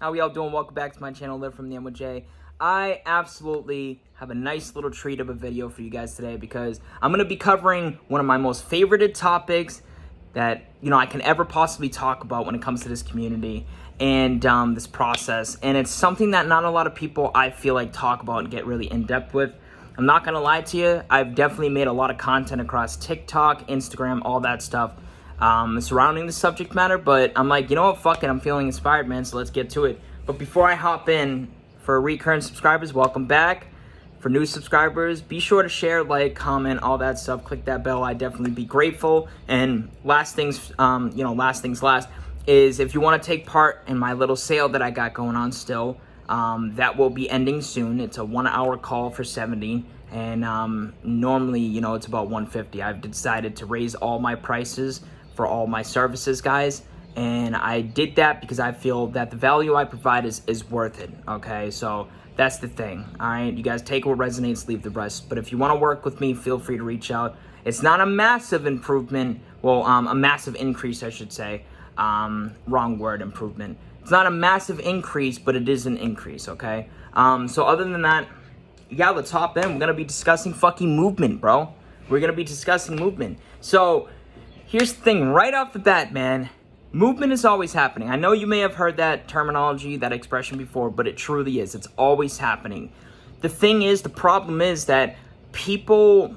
How y'all doing? Welcome back to my channel, Live From The End with Jay. I absolutely have a nice little treat of a video for you guys today because I'm going to be covering one of my most favorited topics that, I can ever possibly talk about when it comes to this community and this process. And it's something that not a lot of people, I feel like, talk about and get really in-depth with. I'm not going to lie to you. I've definitely made a lot of content across TikTok, Instagram, all that stuff surrounding the subject matter, but I'm like, you know what, fuck it, I'm feeling inspired, man, so let's get to it. But before I hop in, for recurrent subscribers, welcome back. For new subscribers, be sure to share, like, comment, all that stuff. Click that bell. I'd definitely be grateful. And last things last is if you want to take part in my little sale that I got going on still, that will be ending soon. It's a 1-hour call for 70, and normally, it's about 150. I've decided to raise all my prices for all my services, guys, and I did that because I feel that the value I provide is worth it. Okay, so that's the thing. All right, you guys take what resonates, leave the rest. But if you want to work with me, feel free to reach out. It's not a massive improvement, a massive increase, I should say. Wrong word, improvement. It's not a massive increase, but it is an increase. Okay, so other than that, yeah, let's hop in. We're gonna be discussing fucking movement, bro. We're gonna be discussing movement. So here's the thing, right off the bat, man. Movement is always happening. I know you may have heard that terminology, that expression before, but it truly is. It's always happening. The problem is that people,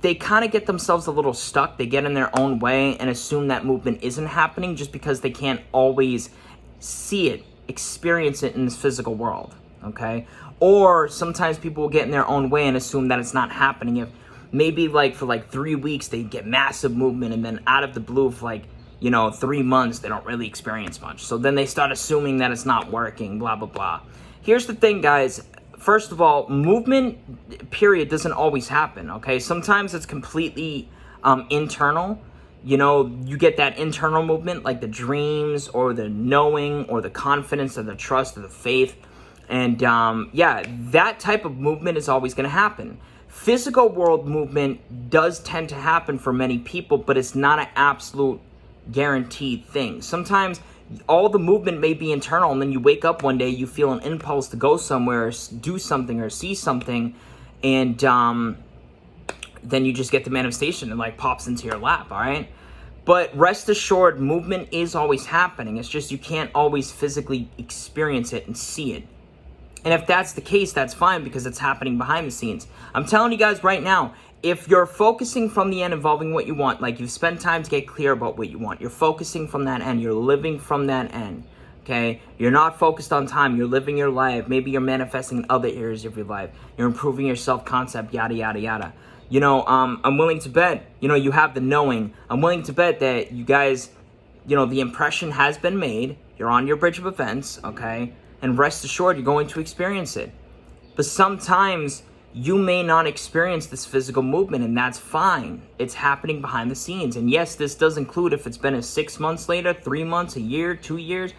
they kind of get themselves a little stuck. They get in their own way and assume that movement isn't happening just because they can't always see it, experience it in this physical world, okay? Or sometimes people will get in their own way and assume that it's not happening. If maybe for 3 weeks they get massive movement, and then out of the blue for 3 months they don't really experience much. So then they start assuming that it's not working, blah, blah, blah. Here's the thing, guys. First of all, movement, period, doesn't always happen, okay? Sometimes it's completely internal. You get that internal movement, like the dreams or the knowing or the confidence or the trust or the faith. And yeah, that type of movement is always going to happen. Physical world movement does tend to happen for many people, but it's not an absolute guaranteed thing. Sometimes all the movement may be internal, and then you wake up one day, you feel an impulse to go somewhere, or do something, or see something, and then you just get the manifestation and pops into your lap, all right? But rest assured, movement is always happening. It's just you can't always physically experience it and see it. And if that's the case, that's fine because it's happening behind the scenes. I'm telling you guys right now, if you're focusing from the end involving what you want, you've spent time to get clear about what you want, you're focusing from that end, you're living from that end, okay? You're not focused on time, you're living your life. Maybe you're manifesting in other areas of your life. You're improving your self-concept, yada, yada, yada. I'm willing to bet, you have the knowing. I'm willing to bet that you guys, the impression has been made. You're on your bridge of events, okay? And rest assured, you're going to experience it. But sometimes you may not experience this physical movement, and that's fine. It's happening behind the scenes. And yes, this does include if it's been 6 months later, 3 months, a year, 2 years.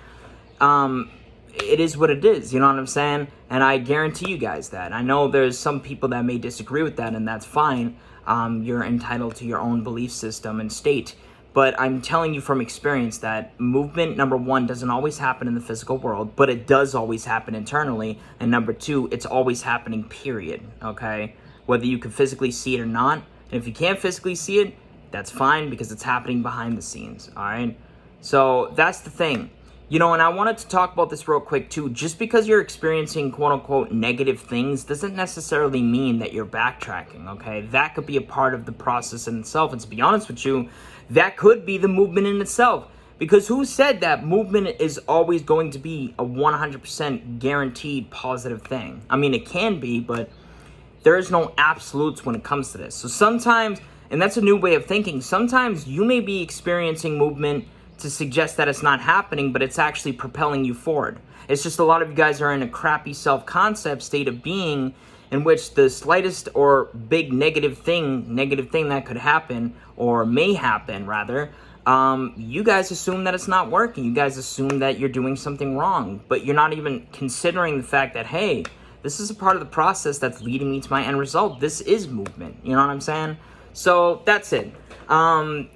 It is what it is, you know what I'm saying? And I guarantee you guys that. I know there's some people that may disagree with that, and that's fine. You're entitled to your own belief system and state. But I'm telling you from experience that movement, number one, doesn't always happen in the physical world, but it does always happen internally. And number two, it's always happening, period, okay? Whether you can physically see it or not. And if you can't physically see it, that's fine because it's happening behind the scenes, all right? So that's the thing. And I wanted to talk about this real quick too. Just because you're experiencing quote-unquote negative things doesn't necessarily mean that you're backtracking, okay? That could be a part of the process in itself. And to be honest with you, that could be the movement in itself. Because who said that movement is always going to be a 100% guaranteed positive thing? I mean, it can be, but there is no absolutes when it comes to this. So sometimes, and that's a new way of thinking, sometimes you may be experiencing movement to suggest that it's not happening, but it's actually propelling you forward. It's just a lot of you guys are in a crappy self-concept state of being in which the slightest or big negative thing that could happen, or may happen rather, you guys assume that it's not working. You guys assume that you're doing something wrong, but you're not even considering the fact that, hey, this is a part of the process that's leading me to my end result. This is movement. You know what I'm saying? So that's it.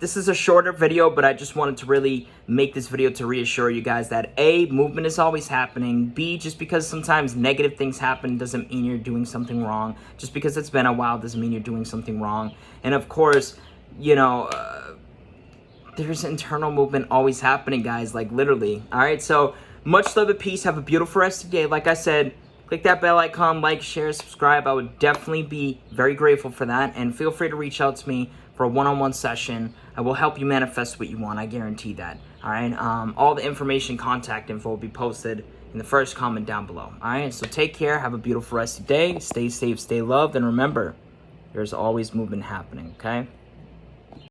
This is a shorter video, but I just wanted to really make this video to reassure you guys that A, movement is always happening. B, just because sometimes negative things happen doesn't mean you're doing something wrong. Just because it's been a while doesn't mean you're doing something wrong. And of course, you know, there's internal movement always happening, guys, like literally. All right, so much love and peace. Have a beautiful rest of the day. Like I said, click that bell icon, like, share, subscribe. I would definitely be very grateful for that. And feel free to reach out to me for a one-on-one session. I will help you manifest what you want. I guarantee that. All right. All the information, contact info will be posted in the first comment down below. All right. So take care. Have a beautiful rest of the day. Stay safe, stay loved. And remember, there's always movement happening. Okay.